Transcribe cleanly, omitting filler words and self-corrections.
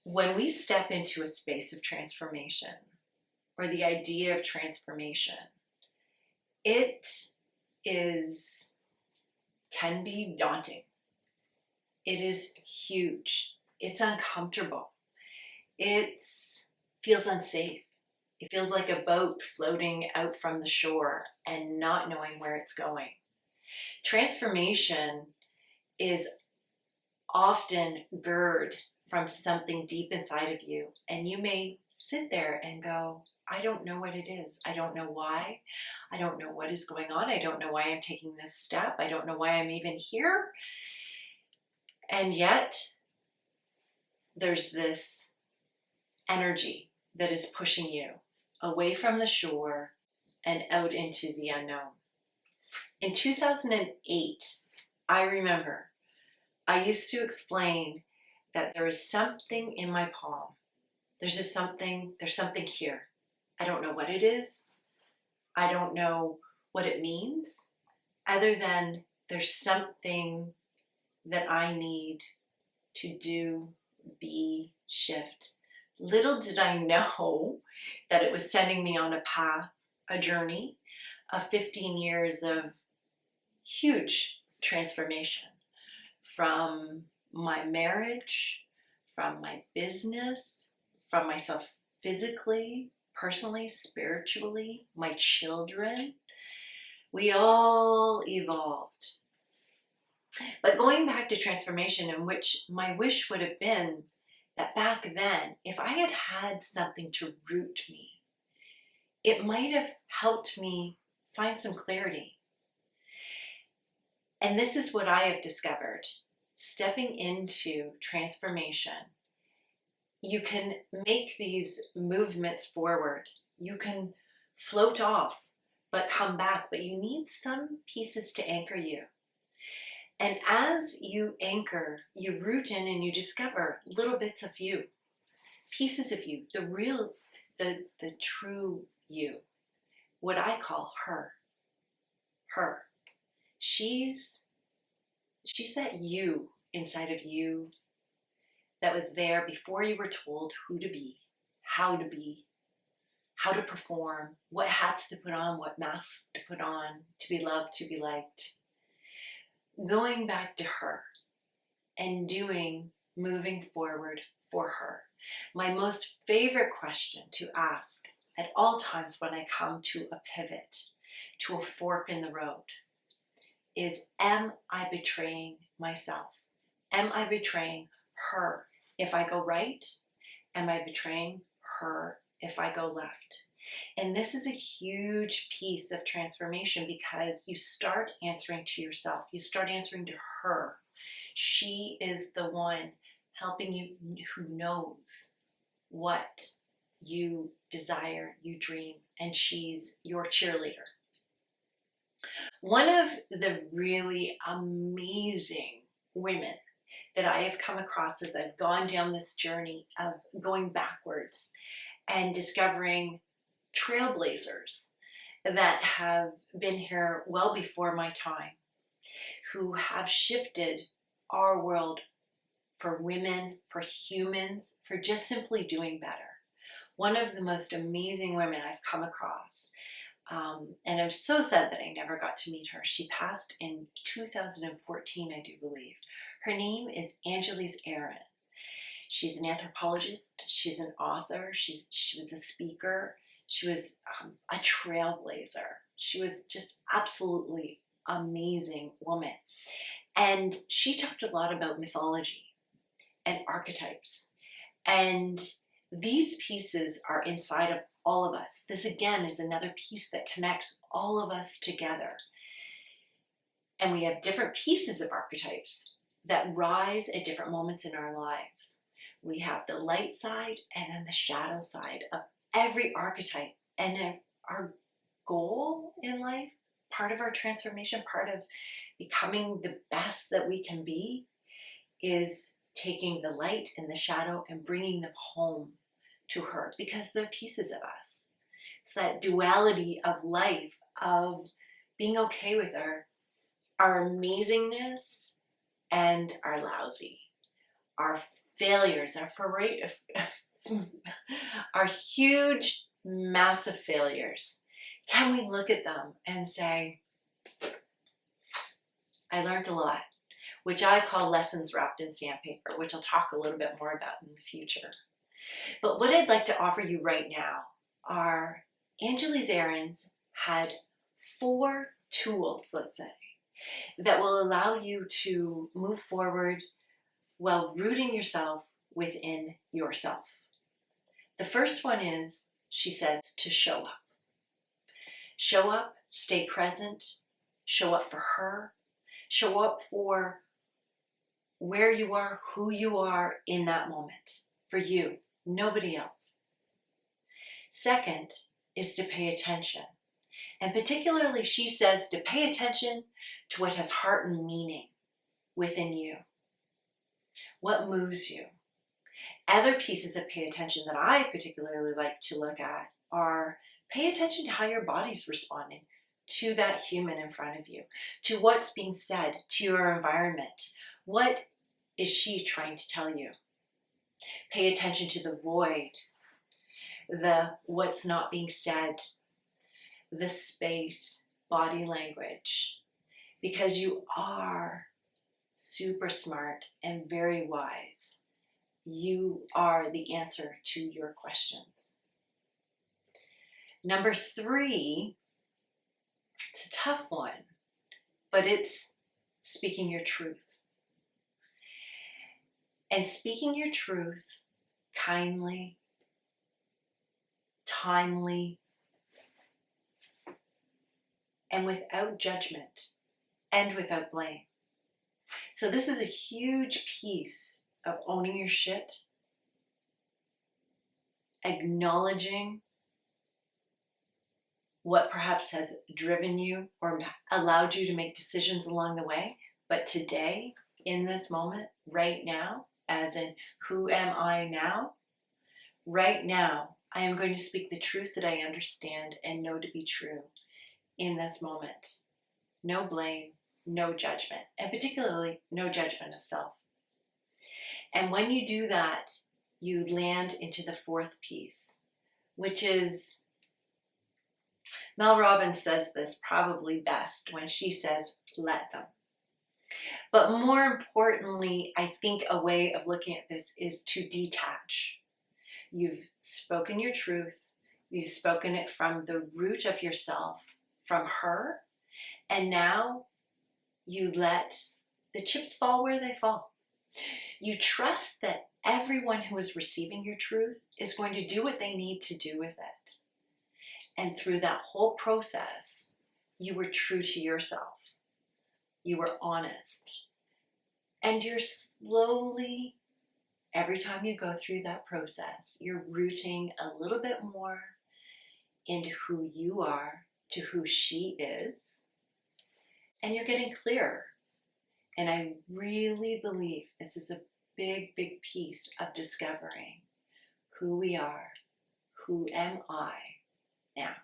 When we step into a space of transformation or the idea of transformation, it is can be daunting. It is huge. It's uncomfortable. It feels unsafe. It feels like a boat floating out from the shore and not knowing where it's going. Transformation is often gird from something deep inside of you, and you may sit there and go, I don't know what it is. I don't know why. I don't know what is going on. I don't know why I'm taking this step. I don't know why I'm even here. And yet, there's this energy that is pushing you away from the shore and out into the unknown. In 2008, I remember I used to explain that there is something in my palm. There's something here. I don't know what it is. I don't know what it means, other than there's something that I need to do, be, shift. Little did I know that it was sending me on a path, a journey of 15 years of huge transformation, from my marriage, from my business, from myself physically, personally, spiritually, my children. We all evolved. But going back to transformation, in which my wish would have been that back then, if I had had something to root me, it might have helped me find some clarity. And this is what I have discovered. Stepping into transformation, you can make these movements forward. You can float off, but come back, but you need some pieces to anchor you. And as you anchor, you root in and you discover little bits of you, pieces of you, the real, the true you, what I call her. She's that you inside of you that was there before you were told who to be, how to perform, what hats to put on, what masks to put on, to be loved, to be liked. Going back to her and moving forward for her. My most favorite question to ask at all times when I come to a pivot, to a fork in the road, is, am I betraying myself? Am I betraying her if I go right? Am I betraying her if I go left? And this is a huge piece of transformation, because you start answering to yourself. You start answering to her. She is the one helping you, who knows what you desire, you dream, and she's your cheerleader. One of the really amazing women that I have come across as I've gone down this journey of going backwards and discovering trailblazers that have been here well before my time, who have shifted our world for women, for humans, for just simply doing better. One of the most amazing women I've come across, and I'm so sad that I never got to meet her. She passed in 2014, I do believe. Her name is Angelie Arrien. She's an anthropologist. She's an author. She was a speaker. She was a trailblazer. She was just absolutely amazing woman. And she talked a lot about mythology and archetypes. And these pieces are inside of all of us. This again is another piece that connects all of us together. And we have different pieces of archetypes that rise at different moments in our lives. We have the light side and then the shadow side of every archetype. And our goal in life, part of our transformation, part of becoming the best that we can be, is taking the light and the shadow and bringing them home to her, because they're pieces of us. It's that duality of life, of being okay with our amazingness and our lousy, our failures, our huge, massive failures, can we look at them and say, I learned a lot, which I call lessons wrapped in sandpaper, which I'll talk a little bit more about in the future. But what I'd like to offer you right now are Angelie Arrien's had 4 tools, let's say, that will allow you to move forward while rooting yourself within yourself. The first one is, she says, to show up. Show up, stay present, show up for her, show up for where you are, who you are in that moment, for you, nobody else. Second is to pay attention. And particularly, she says to pay attention to what has heart and meaning within you. What moves you? Other pieces of pay attention that I particularly like to look at are pay attention to how your body's responding to that human in front of you, to what's being said, to your environment. What is she trying to tell you? Pay attention to the void, the what's not being said, the space, body language, because you are super smart and very wise. You are the answer to your questions. Number 3, it's a tough one, but it's speaking your truth. And speaking your truth kindly, timely, and without judgment and without blame. So this is a huge piece of owning your shit, acknowledging what perhaps has driven you or allowed you to make decisions along the way. But today, in this moment, right now, as in who am I now? Right now, I am going to speak the truth that I understand and know to be true in this moment. No blame, no judgment, and particularly no judgment of self. And when you do that, you land into the 4th piece, which is, Mel Robbins says this probably best when she says, let them. But more importantly, I think a way of looking at this is to detach. You've spoken your truth. You've spoken it from the root of yourself, from her. And now you let the chips fall where they fall. You trust that everyone who is receiving your truth is going to do what they need to do with it. And through that whole process, you were true to yourself. You were honest. And you're slowly, every time you go through that process, you're rooting a little bit more into who you are, to who she is, and you're getting clearer. And I really believe this is a big, big piece of discovering who we are, who am I now.